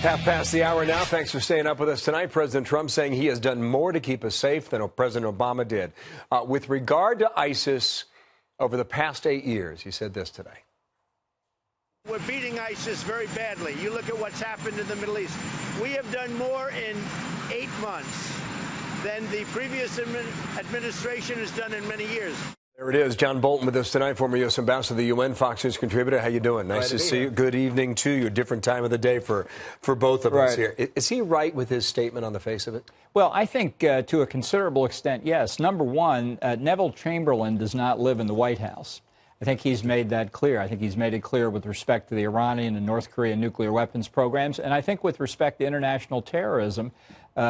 Half past the hour now. Thanks for staying up with us tonight. President Trump saying he has done more to keep us safe than President Obama did. With regard to ISIS, over the past 8 years, he said this today. We're beating ISIS very badly. You look at what's happened in the Middle East. We have done more in 8 months than the previous administration has done in many years. There it is. John Bolton with us tonight, former U.S. ambassador to the UN, Fox News contributor. How you doing? Nice to see you. Good evening to you. Different time of the day for both of us here. Is he right with his statement on the face of it? Well, I think to a considerable extent, yes. Number one, Neville Chamberlain does not live in the White House. I think he's made that clear. I think he's made it clear with respect to the Iranian and North Korean nuclear weapons programs. And I think with respect to international terrorism,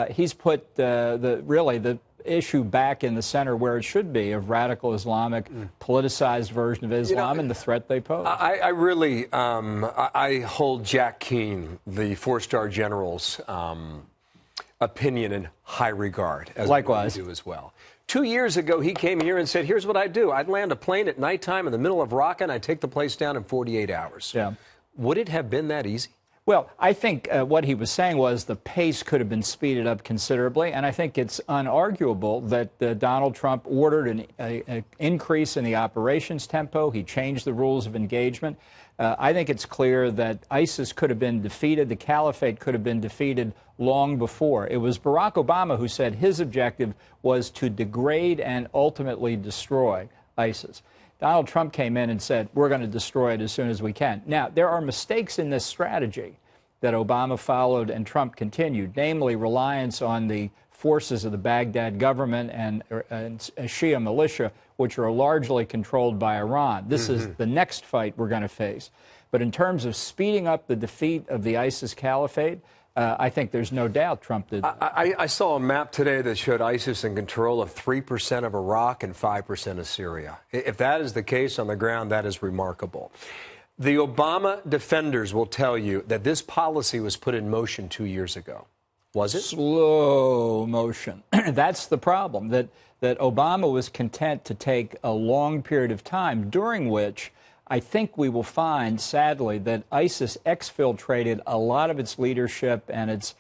he's put the issue back in the center where it should be, of radical Islamic politicized version of Islam and the threat they pose. I really I hold Jack Keane, the four-star general's opinion in high regard, as likewise we do as well. 2 years ago, he came here and said, here's what I do. I'd land a plane at nighttime in the middle of Raqqa, and I'd take the place down in 48 hours. Yeah. Would it have been that easy? Well, I think what he was saying was the pace could have been speeded up considerably, and I think it's unarguable that Donald Trump ordered an increase in the operations tempo. He changed the rules of engagement. I think it's clear that ISIS could have been defeated. The caliphate could have been defeated long before. It was Barack Obama who said his objective was to degrade and ultimately destroy ISIS. Donald Trump came in and said, we're going to destroy it as soon as we can. Now, there are mistakes in this strategy that Obama followed and Trump continued, namely reliance on the forces of the Baghdad government and Shia militia, which are largely controlled by Iran. This is the next fight we're going to face. But in terms of speeding up the defeat of the ISIS caliphate, I think there's no doubt Trump did that. I saw a map today that showed ISIS in control of 3% of Iraq and 5% of Syria. If that is the case on the ground, that is remarkable. The Obama defenders will tell you that this policy was put in motion 2 years ago. Was it? Slow motion. That's the problem, that Obama was content to take a long period of time, during which I think we will find, sadly, that ISIS exfiltrated a lot of its leadership and its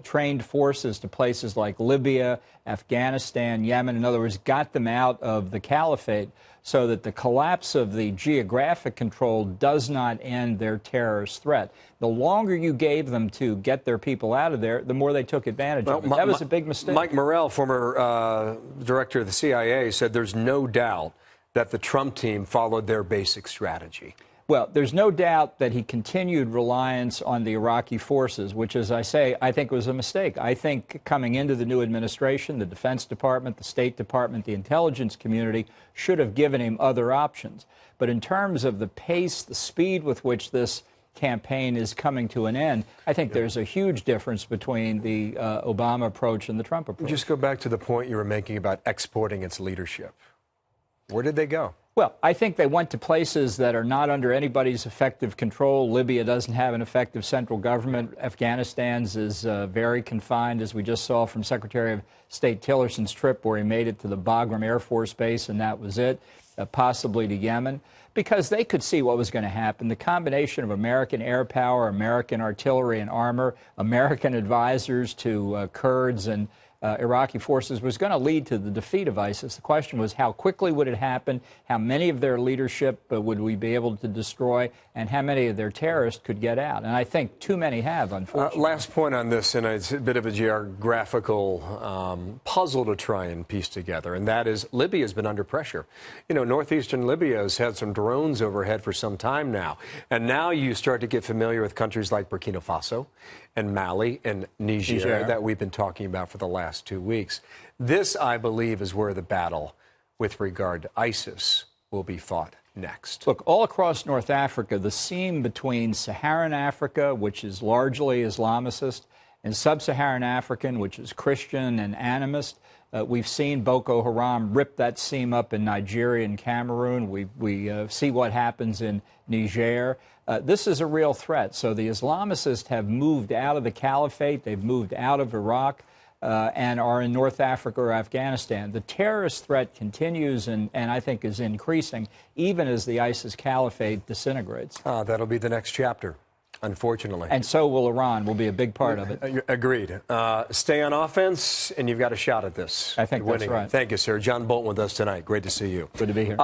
trained forces to places like Libya, Afghanistan, Yemen. In other words, got them out of the caliphate so that the collapse of the geographic control does not end their terrorist threat. The longer you gave them to get their people out of there, the more they took advantage of it. That was a big mistake. Mike Morrell, former director of the CIA, said there's no doubt that the Trump team followed their basic strategy. Well, there's no doubt that he continued reliance on the Iraqi forces, which, as I say, I think was a mistake. I think coming into the new administration, the Defense Department, the State Department, the intelligence community should have given him other options. But in terms of the pace, the speed with which this campaign is coming to an end, I think there's a huge difference between the Obama approach and the Trump approach. Just go back to the point you were making about exporting its leadership. Where did they go? Well, I think they went to places that are not under anybody's effective control. Libya doesn't have an effective central government. Afghanistan's is very confined, as we just saw from Secretary of State Tillerson's trip, where he made it to the Bagram Air Force Base, and that was it, possibly to Yemen, because they could see what was going to happen. The combination of American air power, American artillery and armor, American advisors to Kurds and Iraqi forces was going to lead to the defeat of ISIS. The question was, how quickly would it happen? How many of their leadership would we be able to destroy? And how many of their terrorists could get out? And I think too many have, unfortunately. Last point on this, and it's a bit of a geographical puzzle to try and piece together, and that is Libya has been under pressure. You know, northeastern Libya has had some drones overhead for some time now. And now you start to get familiar with countries like Burkina Faso and Mali and Niger that we've been talking about for the last 2 weeks. This, I believe, is where the battle with regard to ISIS will be fought next. Look, all across North Africa, the seam between Saharan Africa, which is largely Islamicist, and Sub-Saharan African, which is Christian and animist, we've seen Boko Haram rip that seam up in Nigeria and Cameroon. We see what happens in Niger. This is a real threat. So the Islamicists have moved out of the caliphate. They've moved out of Iraq and are in North Africa or Afghanistan. The terrorist threat continues and I think is increasing, even as the ISIS caliphate disintegrates. That'll be the next chapter unfortunately. And so will Iran. Will be a big part of it. Agreed. Stay on offense, and you've got a shot at this. I think that's winning. right. Thank you, sir. John Bolton with us tonight. Great to see you. Good to be here.